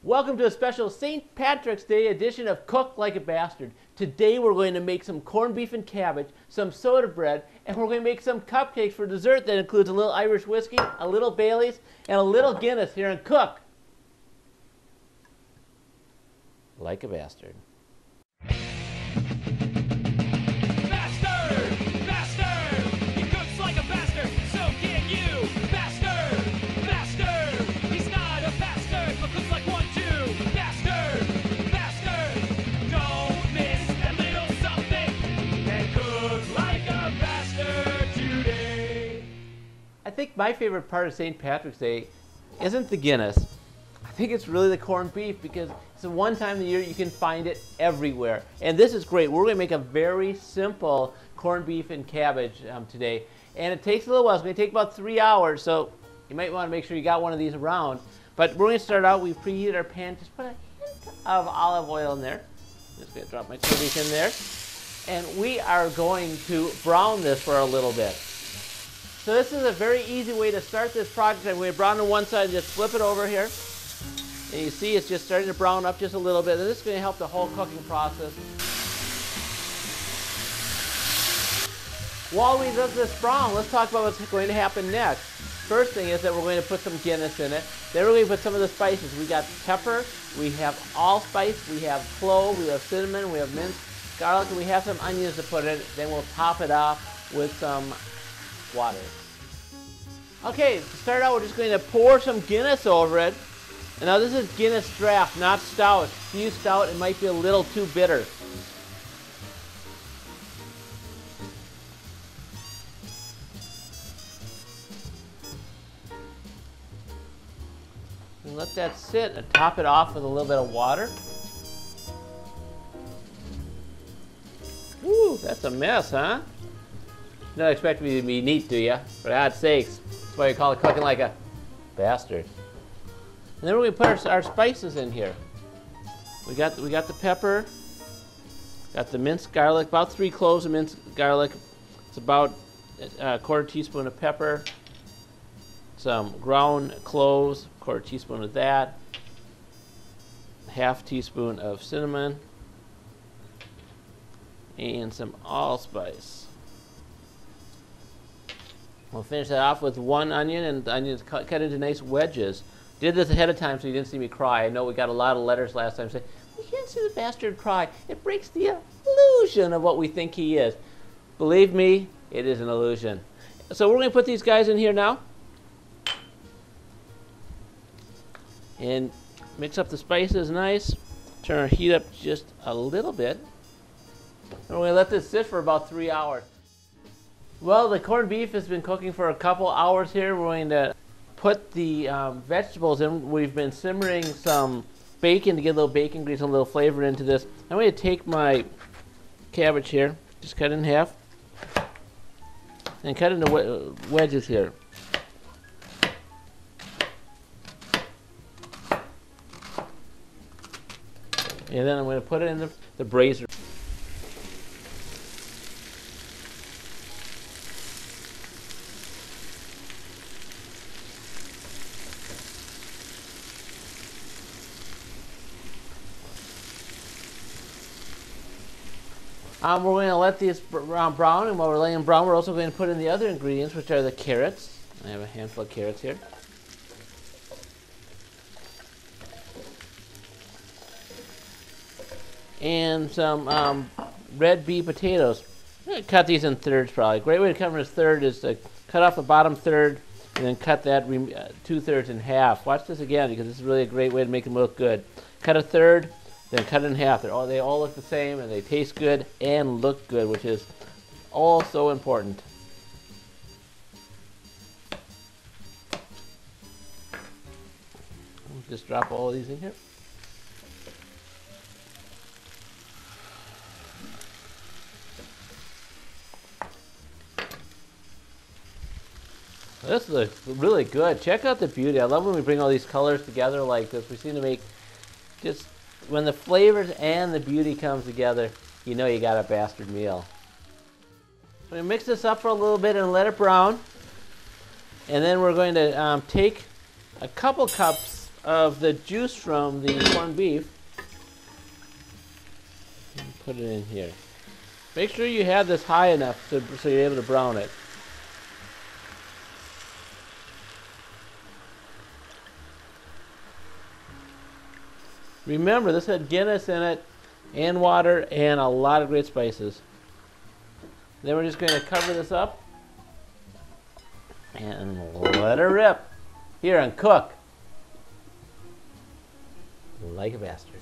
Welcome to a special St. Patrick's Day edition of Cook Like a Bastard. Today we're going to make some corned beef and cabbage, some soda bread, and we're going to make some cupcakes for dessert that includes a little Irish whiskey, a little Bailey's, and a little Guinness here in Cook Like a Bastard. I think my favorite part of St. Patrick's Day isn't the Guinness. I think it's really the corned beef because it's the one time of the year you can find it everywhere. And this is great. We're going to make a very simple corned beef and cabbage today. And it takes a little while. It's going to take about 3 hours, so you might want to make sure you got one of these around. But we're going to start out. We've preheated our pan. Just put a hint of olive oil in there. Just going to drop my chilies in there. And we are going to brown this for a little bit. So this is a very easy way to start this project. I'm going to brown on one side and just flip it over here. And you see it's just starting to brown up just a little bit. And this is going to help the whole cooking process. While we let this brown, let's talk about what's going to happen next. First thing is that we're going to put some Guinness in it. Then we're going to put some of the spices. We got pepper, we have allspice, we have clove, we have cinnamon, we have minced garlic, and we have some onions to put in it. Then we'll top it off with some water. Okay, to start out, we're just going to pour some Guinness over it. And now this is Guinness draft, not stout. If you use stout, it might be a little too bitter. And let that sit and top it off with a little bit of water. Ooh, that's a mess, huh? You don't expect me to be neat, do you? For God's sakes. That's why you call it cooking like a bastard. And then we're going to put our spices in here. We got the pepper, got the minced garlic, about 3 cloves of minced garlic. It's about a quarter teaspoon of pepper, some ground cloves, quarter teaspoon of that, half teaspoon of cinnamon, and some allspice. We'll finish that off with 1 onion, and the onions cut into nice wedges. Did this ahead of time so you didn't see me cry. I know we got a lot of letters last time saying, we can't see the bastard cry. It breaks the illusion of what we think he is. Believe me, it is an illusion. So we're going to put these guys in here now. And mix up the spices nice. Turn our heat up just a little bit. And we're going to let this sit for about 3 hours. Well, the corned beef has been cooking for a couple hours here. We're going to put the vegetables in. We've been simmering some bacon to get a little bacon grease and a little flavor into this. I'm going to take my cabbage here, just cut it in half, and cut into wedges here. And then I'm going to put it in the brazier. We're going to let these brown, and while we're letting them brown, we're also going to put in the other ingredients, which are the carrots. I have a handful of carrots here. And some red beet potatoes. I'm going to cut these in thirds probably. A great way to cut them in third is to cut off the bottom third and then cut that 2/3 in half. Watch this again because this is really a great way to make them look good. Cut a third, then cut it in half. They all look the same, and they taste good and look good, which is all so important. Just drop all of these in here. This looks really good. Check out the beauty. I love when we bring all these colors together like this. We seem to make just, when the flavors and the beauty comes together, you know you got a bastard meal. So we mix this up for a little bit and let it brown. And then we're going to take a couple cups of the juice from the corned beef. And put it in here. Make sure you have this high enough so you're able to brown it. Remember, this had Guinness in it, and water, and a lot of great spices. Then we're just going to cover this up and let it rip. Here, and cook like a bastard.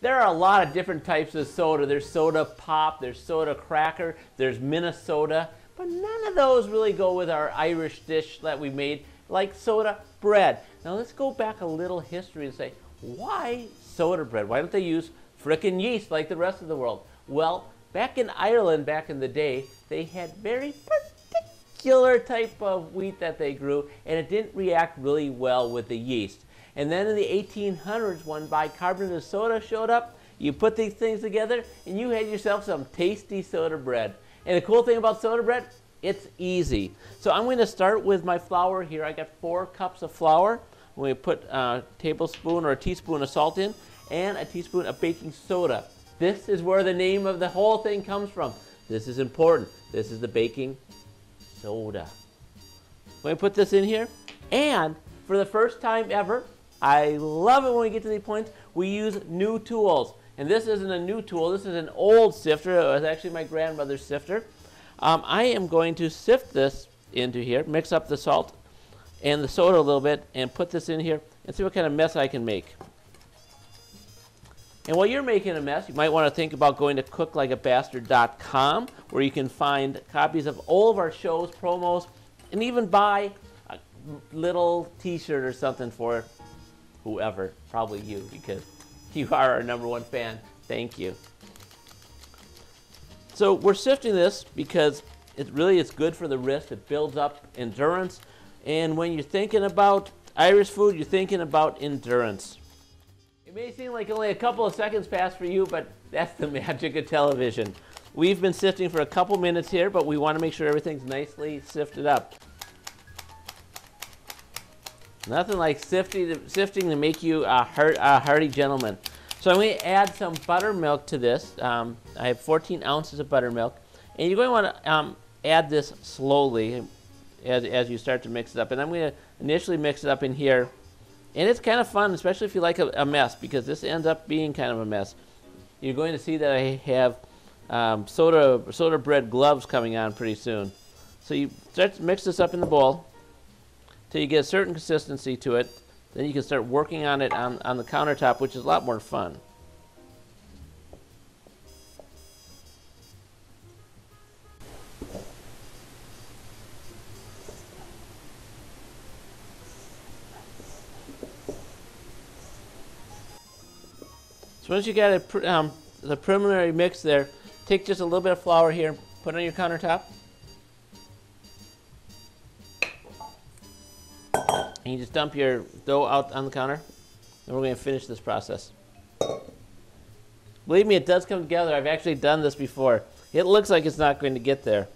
There are a lot of different types of soda. There's soda pop, there's soda cracker, there's Minnesota, but none of those really go with our Irish dish that we made, like soda bread. Now let's go back a little history and say, why soda bread? Why don't they use frickin' yeast like the rest of the world? Well, back in Ireland, back in the day, they had very particular type of wheat that they grew, and it didn't react really well with the yeast. And then in the 1800s, when bicarbonate soda showed up, you put these things together, and you had yourself some tasty soda bread. And the cool thing about soda bread, it's easy. So I'm going to start with my flour here. I got 4 cups of flour. I'm going to put a tablespoon or a teaspoon of salt in, and a teaspoon of baking soda. This is where the name of the whole thing comes from. This is important. This is the baking soda. I'm going to put this in here, and for the first time ever, I love it when we get to these points, we use new tools. And this isn't a new tool, this is an old sifter. It was actually my grandmother's sifter. I am going to sift this into here, mix up the salt and the soda a little bit, and put this in here and see what kind of mess I can make. And while you're making a mess, you might want to think about going to cooklikeabastard.com, where you can find copies of all of our shows, promos, and even buy a little t-shirt or something for whoever, probably you, because you are our #1 fan. Thank you. So we're sifting this because it really is good for the wrist. It builds up endurance. And when you're thinking about Irish food, you're thinking about endurance. It may seem like only a couple of seconds passed for you, but that's the magic of television. We've been sifting for a couple minutes here, but we want to make sure everything's nicely sifted up. Nothing like sifting to make you a hearty gentleman. So I'm going to add some buttermilk to this. I have 14 ounces of buttermilk. And you're going to want to add this slowly as you start to mix it up. And I'm going to initially mix it up in here. And it's kind of fun, especially if you like a mess, because this ends up being kind of a mess. You're going to see that I have soda bread gloves coming on pretty soon. So you start to mix this up in the bowl till you get a certain consistency to it. Then you can start working on it on the countertop, which is a lot more fun. So once you got the preliminary mix there, take just a little bit of flour here, put it on your countertop. And you just dump your dough out on the counter, and we're going to finish this process. Believe me, it does come together. I've actually done this before. It looks like it's not going to get there.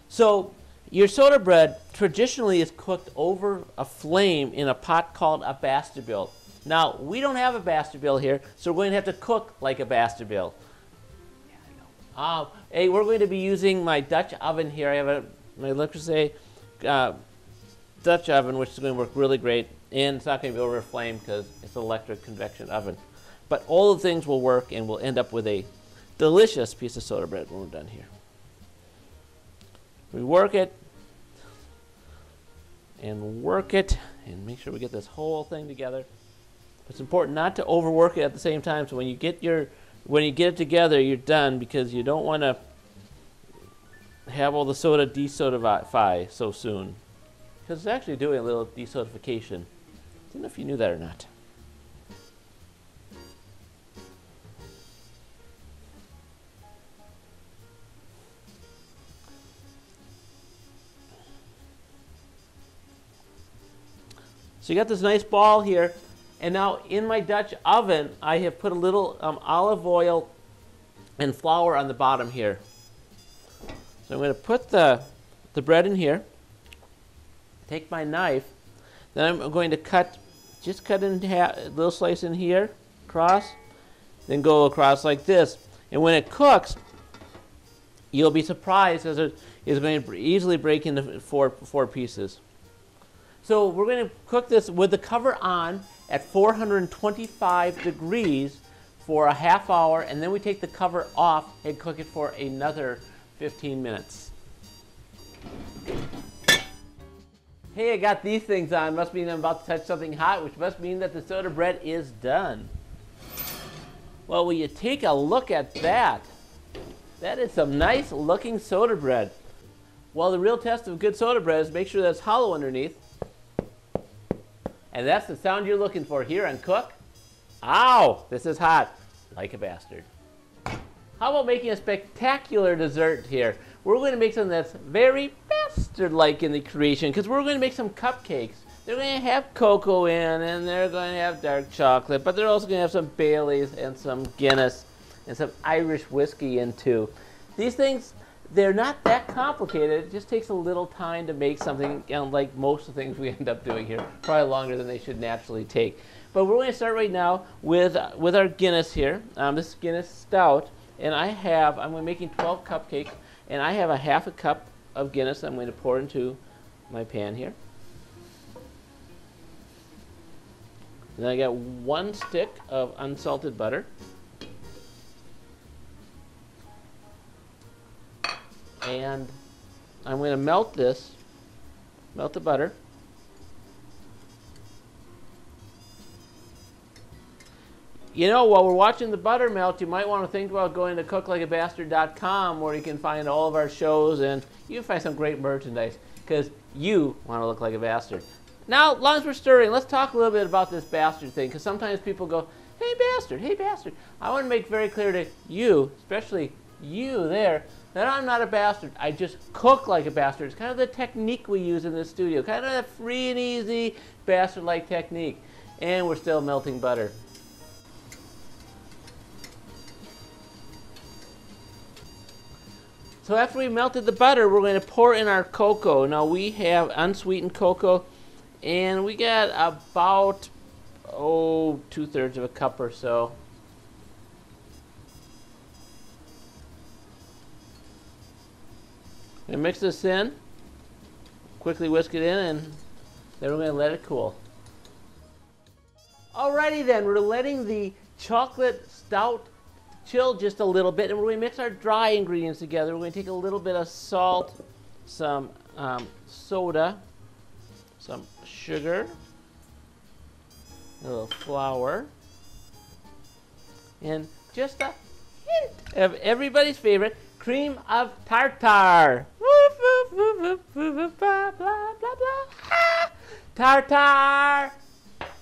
So your soda bread traditionally is cooked over a flame in a pot called a Baskerville. Now, we don't have a Baskerville here, so we're going to have to cook like a Baskerville. Yeah, I know. Hey, we're going to be using my Dutch oven here. I have my electric Dutch oven, which is going to work really great, and it's not going to be over a flame because it's an electric convection oven. But all the things will work, and we'll end up with a delicious piece of soda bread when we're done here. We work it, and make sure we get this whole thing together. It's important not to overwork it at the same time, so when you get it together, you're done, because you don't want to have all the soda desodify so soon, because it's actually doing a little desodification. I don't know if you knew that or not. So you got this nice ball here, and now in my Dutch oven, I have put a little olive oil and flour on the bottom here. So I'm going to put the bread in here. take my knife, then I'm going to just cut in half, a little slice in here, across, then go across like this. And when it cooks, you'll be surprised as it is going to easily break into four pieces. So we're going to cook this with the cover on at 425 degrees for a half hour, and then we take the cover off and cook it for another 15 minutes. Hey, I got these things on. Must mean I'm about to touch something hot, which must mean that the soda bread is done. Well, will you take a look at that? That is some nice looking soda bread. Well, the real test of good soda bread is make sure that it's hollow underneath. And that's the sound you're looking for here on Cook. Ow, this is hot, like a bastard. How about making a spectacular dessert here? We're going to make something that's very bastard-like in the creation, because we're going to make some cupcakes. They're going to have cocoa in, and they're going to have dark chocolate, but they're also going to have some Baileys and some Guinness and some Irish whiskey in too. These things, they're not that complicated. It just takes a little time to make something, like most of the things we end up doing here, probably longer than they should naturally take. But we're going to start right now with our Guinness here. This is Guinness Stout, and I'm making 12 cupcakes, and I have a half a cup of Guinness I'm going to pour into my pan here. Then I got 1 stick of unsalted butter. And I'm going to melt the butter. You know, while we're watching the butter melt, you might want to think about going to cooklikeabastard.com, where you can find all of our shows, and you can find some great merchandise, because you want to look like a bastard. Now, as long as we're stirring, let's talk a little bit about this bastard thing, because sometimes people go, hey bastard, hey bastard. I want to make very clear to you, especially you there, that I'm not a bastard. I just cook like a bastard. It's kind of the technique we use in this studio, kind of a free and easy bastard-like technique. And we're still melting butter. So after we melted the butter, we're going to pour in our cocoa. Now we have unsweetened cocoa, and we got about, 2/3 of a cup or so. And mix this in, quickly whisk it in, and then we're going to let it cool. Alrighty then, we're letting the chocolate stout chill just a little bit, and we're going to mix our dry ingredients together. We're going to take a little bit of salt, some soda, some sugar, a little flour, and just a hint of everybody's favorite, cream of tartar. Blah, blah, blah. Tartar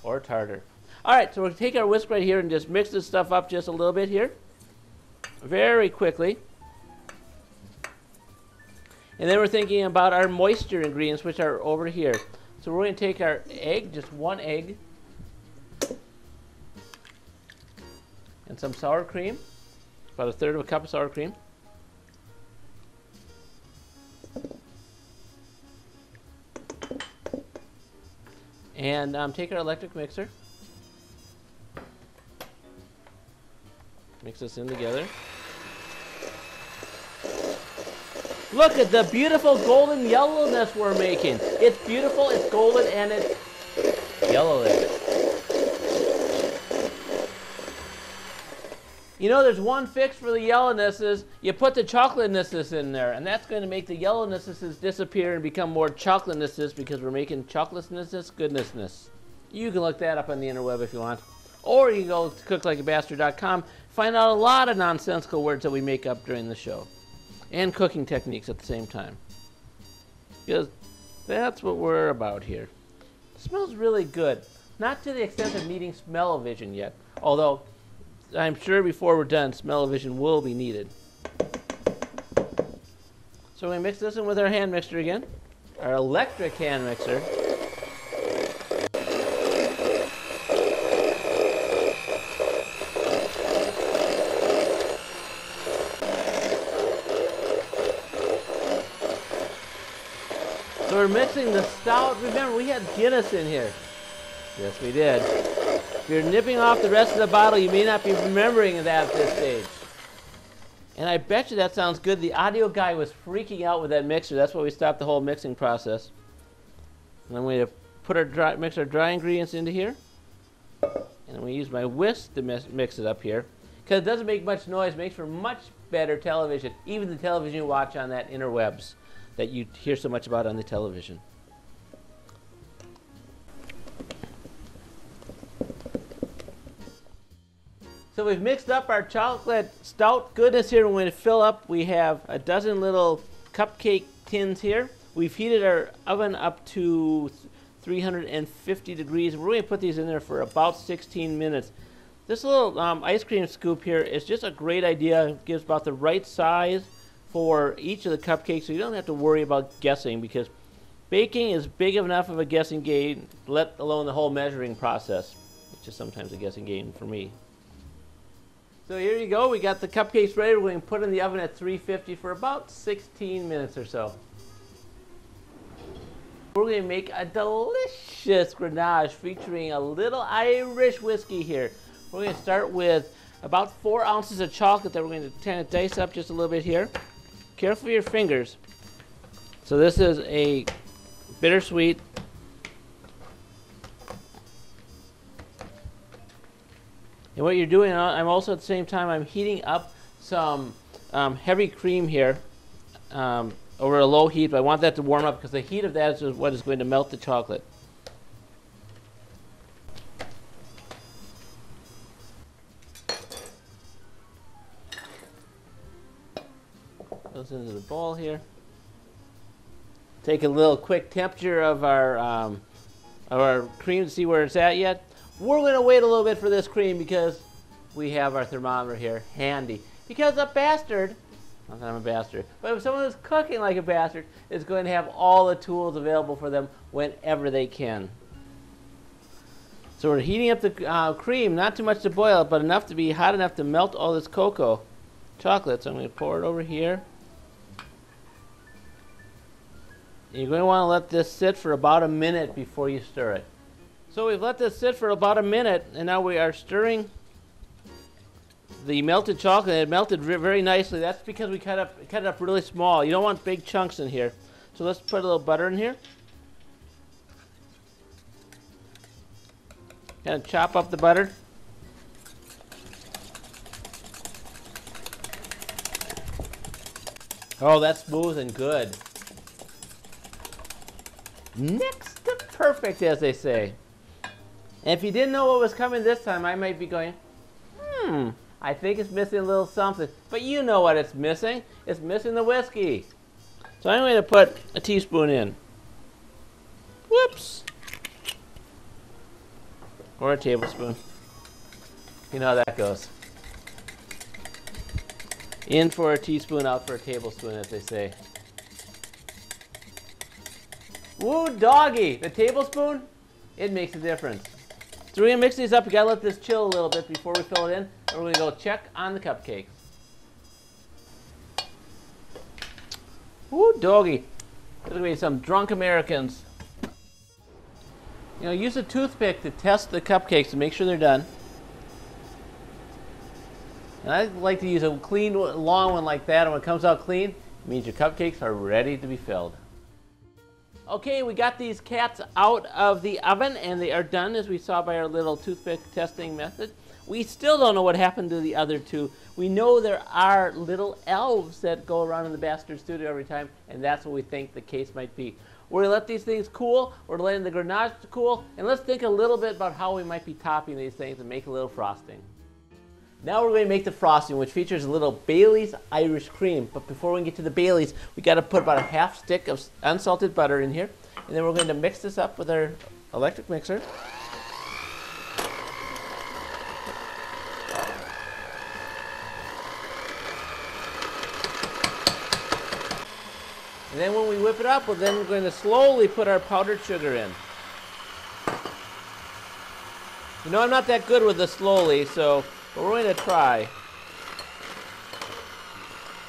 or tartar. All right, so we'll take our whisk right here and just mix this stuff up just a little bit here, very quickly. And then we're thinking about our moisture ingredients, which are over here. So we're going to take our egg, just 1 egg, and some sour cream, about 1/3 of a cup of sour cream. And take our electric mixer, mix this in together. Look at the beautiful golden yellowness we're making. It's beautiful, it's golden, and it's yellow there. You know, there's one fix for the yellownesses. You put the chocolatenesses in there, and that's going to make the yellownesses disappear and become more chocolatenesses, because we're making chocolatenesses goodnessness. You can look that up on the interweb if you want. Or you can go to cooklikeabastard.com, find out a lot of nonsensical words that we make up during the show. And cooking techniques at the same time. Because that's what we're about here. It smells really good. Not to the extent of needing smell-o-vision yet, although I'm sure before we're done, smell-o-vision will be needed. So we mix this in with our hand mixer again, our electric hand mixer. So we're mixing the stout. Remember, we had Guinness in here. Yes, we did. If you're nipping off the rest of the bottle, you may not be remembering that at this stage. And I bet you that sounds good. The audio guy was freaking out with that mixer. That's why we stopped the whole mixing process. And I'm going to put mix our dry ingredients into here. And I'm going to use my whisk to mix it up here. Because it doesn't make much noise. It makes for much better television. Even the television you watch on that interwebs that you hear so much about on the television. So we've mixed up our chocolate stout goodness here. We're going to fill up. We have a dozen little cupcake tins here. We've heated our oven up to 350 degrees. We're going to put these in there for about 16 minutes. This little ice cream scoop here is just a great idea. It gives about the right size for each of the cupcakes, so you don't have to worry about guessing, because baking is big enough of a guessing game, let alone the whole measuring process, which is sometimes a guessing game for me. So here you go. We got the cupcakes ready. We're going to put in the oven at 350 for about 16 minutes or so. We're going to make a delicious ganache featuring a little Irish whiskey here. We're going to start with about 4 ounces of chocolate that we're going to kind of dice up just a little bit here. Careful with your fingers. So this is a bittersweet. And what you're doing, I'm also at the same time, I'm heating up some heavy cream here over a low heat. But I want that to warm up because the heat of that is what is going to melt the chocolate. Goes into the bowl here. Take a little quick temperature of our cream to see where it's at yet. We're going to wait a little bit for this cream because we have our thermometer here handy. Because a bastard, not that I'm a bastard, but if someone is cooking like a bastard, is going to have all the tools available for them whenever they can. So we're heating up the cream, not too much to boil it, but enough to be hot enough to melt all this cocoa chocolate. So I'm going to pour it over here. And you're going to want to let this sit for about a minute before you stir it. So we've let this sit for about a minute, and now we are stirring the melted chocolate. It melted very nicely. That's because we cut it up really small. You don't want big chunks in here. So let's put a little butter in here. Kind of chop up the butter. Oh, that's smooth and good. Next to perfect, as they say. And if you didn't know what was coming this time, I might be going, I think it's missing a little something. But you know what it's missing. It's missing the whiskey. So I'm going to put a teaspoon in. Whoops. Or a tablespoon. You know how that goes. In for a teaspoon, out for a tablespoon, as they say. Woo doggy! The tablespoon, it makes a difference. So we're going to mix these up. We got to let this chill a little bit before we fill it in. And we're going to go check on the cupcakes. Woo doggy. There's going to be some drunk Americans. You know, use a toothpick to test the cupcakes to make sure they're done. And I like to use a clean, long one like that. And when it comes out clean, it means your cupcakes are ready to be filled. Okay, we got these cats out of the oven, and they are done, as we saw by our little toothpick testing method. We still don't know what happened to the other two. We know there are little elves that go around in the bastard studio every time, and that's what we think the case might be. We're going to let these things cool. We're letting the ganache cool, and let's think a little bit about how we might be topping these things and make a little frosting. Now we're going to make the frosting, which features a little Bailey's Irish cream. But before we get to the Bailey's, we got to put about a half stick of unsalted butter in here. And then we're going to mix this up with our electric mixer. And then when we whip it up, we're going to slowly put our powdered sugar in. You know, I'm not that good with the slowly, so but we're going to try.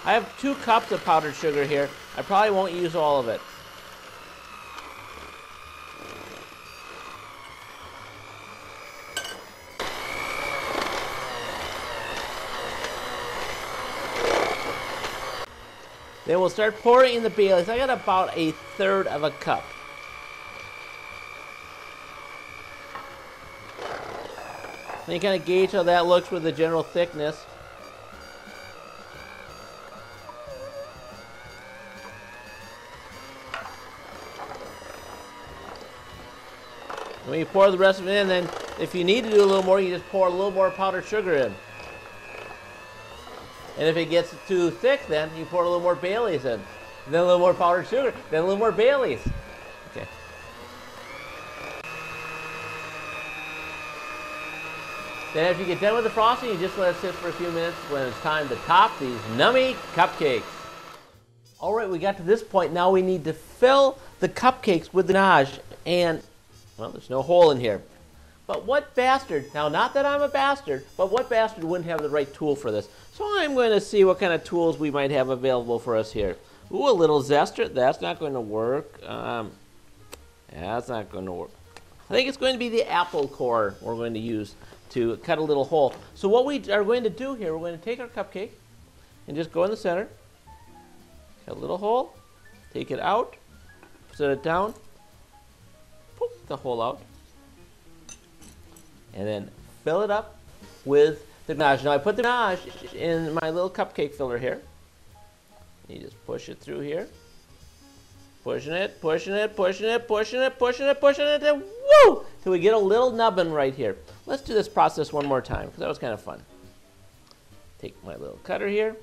I have 2 cups of powdered sugar here. I probably won't use all of it. Then we'll start pouring in the Baileys. I got about 1/3 of a cup. Then you kind of gauge how that looks with the general thickness. When you pour the rest of it in, then if you need to do a little more, you just pour a little more powdered sugar in. And if it gets too thick, then you pour a little more Baileys in. Then a little more powdered sugar, then a little more Baileys. Okay. Then after you get done with the frosting, you just let it sit for a few minutes when it's time to top these nummy cupcakes. All right, we got to this point. Now we need to fill the cupcakes with the ganache. And, well, there's no hole in here. But what bastard, now not that I'm a bastard, but what bastard wouldn't have the right tool for this? So I'm going to see what kind of tools we might have available for us here. Ooh, a little zester, that's not going to work. That's not going to work. I think it's going to be the apple core we're going to use to cut a little hole. So what we are going to do here, we're going to take our cupcake and just go in the center, cut a little hole, take it out, set it down, poof the hole out, and then fill it up with the ganache. Now I put the ganache in my little cupcake filler here. You just push it through here. Pushing it, pushing it, pushing it, pushing it, pushing it, pushing it, and woo! Till we get a little nubbin right here. Let's do this process one more time, because that was kind of fun. Take my little cutter here.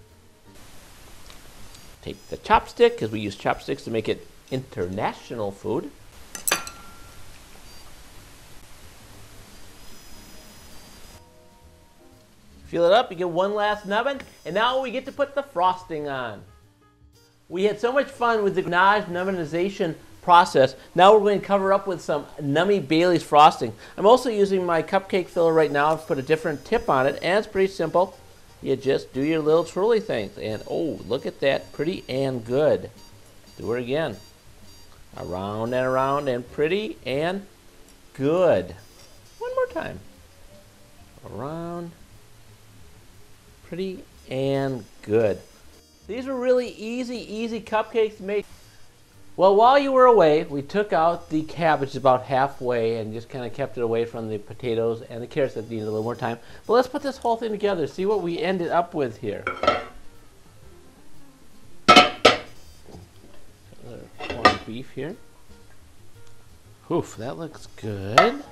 Take the chopstick, because we use chopsticks to make it international food. Fill it up, you get one last nubbin, and now we get to put the frosting on. We had so much fun with the ganache nubbinization process. Now we're going to cover up with some nummy Baileys frosting. I'm also using my cupcake filler right now. I've put a different tip on it, and it's pretty simple. You just do your little twirly things, and oh, look at that, pretty and good. Do it again. Around and pretty and good. One more time. Around, pretty and good. These were really easy cupcakes to make. Well, while you were away, we took out the cabbage about halfway and just kind of kept it away from the potatoes and the carrots that needed a little more time. But let's put this whole thing together, see what we ended up with here. Corned beef here. Oof, that looks good.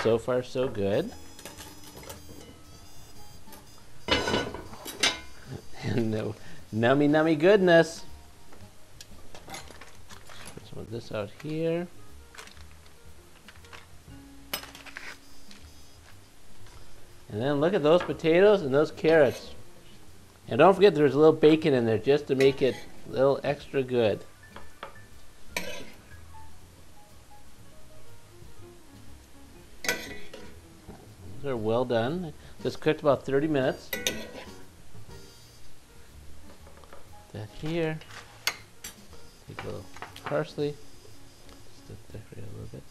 So far, so good. And the nummy goodness. Put some of this out here. And then look at those potatoes and those carrots. And don't forget there's a little bacon in there just to make it a little extra good. These are well done. This cooked about 30 minutes. That here. Take a little parsley. Just to decorate a little bit.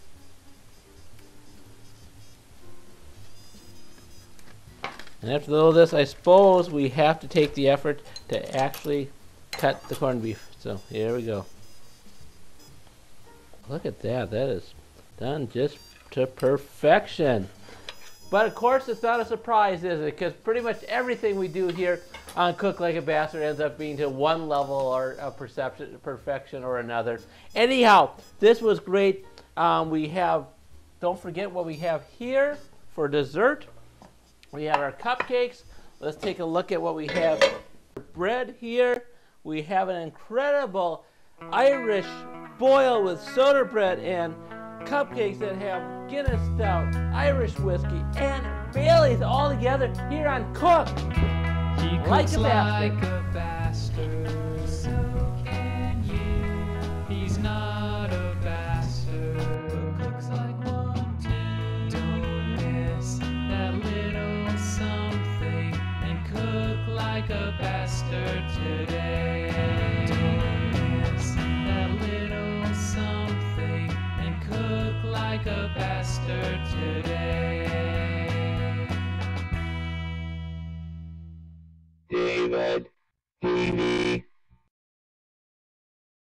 And after all this, I suppose we have to take the effort to actually cut the corned beef. So here we go. Look at that. That is done just to perfection. But of course, it's not a surprise, is it? Because pretty much everything we do here on Cook Like a Bastard ends up being to one level or a perfection or another. Anyhow, this was great. Don't forget what we have here for dessert. We have our cupcakes. Let's take a look at what we have. Bread here. We have an incredible Irish boil with soda bread and cupcakes that have Guinness stout, Irish whiskey, and Baileys all together here on Cook Like a Bastard. So can you. He's not a bastard, but cooks like one too. Don't miss that little something and cook like a bastard today. Don't miss that little something and cook like a bastard today. David TV.